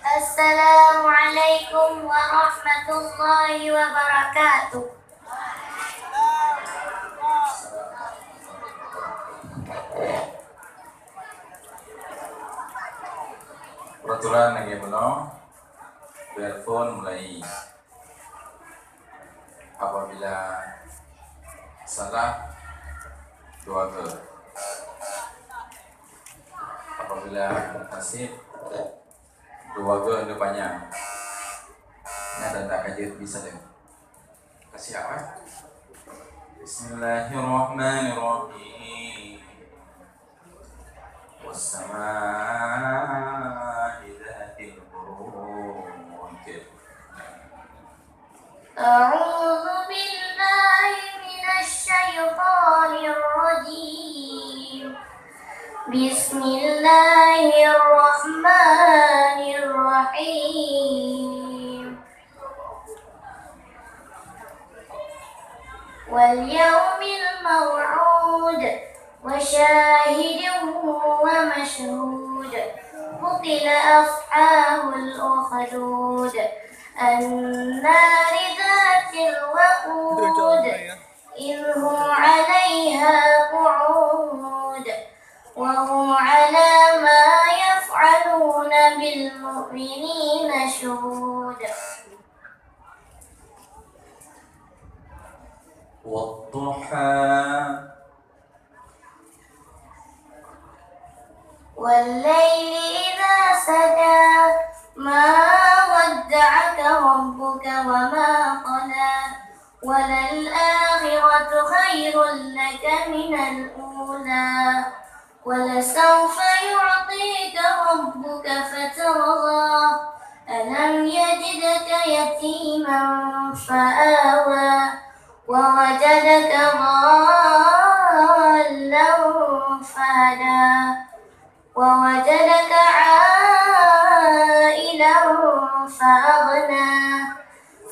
Assalamualaikum warahmatullahi wabarakatuh. Peraturan lagi belum telepon mulai apabila salah dua ke apabila nasib dua ke depannya dan tak kaji bisa deh kasih apa Bismillahirrahmanirrahim wassama'i dhatil buruj. A'udzu billahi minasy syaithanir rajim. Bismillahirrahmanirrahim. Wal yawmil maw'ud wa syahidin wa mashhud. Qutila ashabul ukhdud an-nari dhatil waqud idh hum 'alayha qu'ud wa hum 'ala ma yaf'aluna bil mu'minina shuhud. والضحى والليل إذا سجى ما ودعك ربك وما قلى وللآخرة خير لك من الأولى ولسوف يعطيك ربك فترضى ألم يجدك يتيما فآوى ووجدك ضالا فهدى ووجدك عائلا فأغنى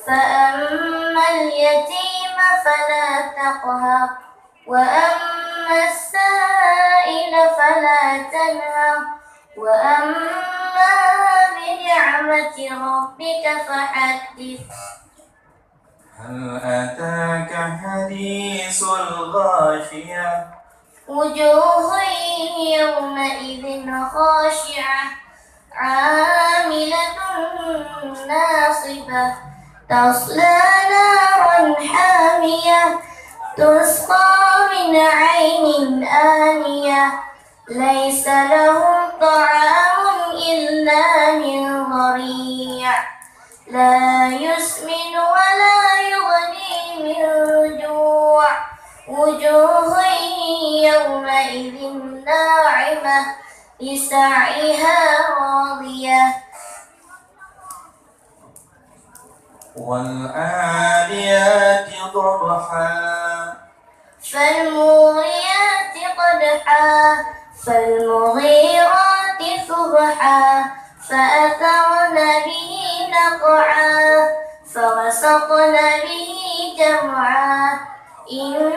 فأما اليتيم فلا تقهر وأما السائل فلا تنهر وأما بنعمة ربك فحدث. هل أتاك حديث الغاشية وجوه يومئذ خاشعة عاملة ناصبة تصلى نارا حامية تسقى من عين آنية ليس لهم طعام إلا من ضريع لا يسمن ولا يغني من جوع وجوه يومئذ ناعمة لسعيها راضية والعاديات ضبحا فالموريات قدحا فالمغيرات صبحا فأثرن به نقعا فوسطن به جمعا إن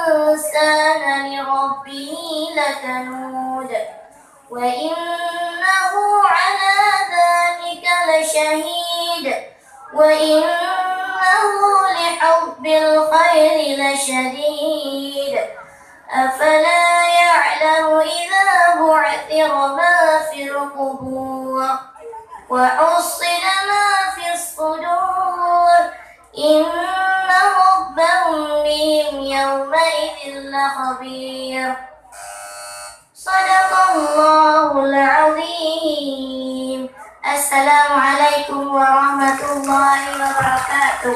الإنسان لربه لكنود وإنه على ذلك لشهيد وإنه لحب الخير لشديد أفلا يعلم إذا بعثر ما في القبور وحصل ما في الصدور إن ربهم بهم يومئذ لخبير. صدق الله العظيم. Assalamualaikum warahmatullahi wabarakatuh.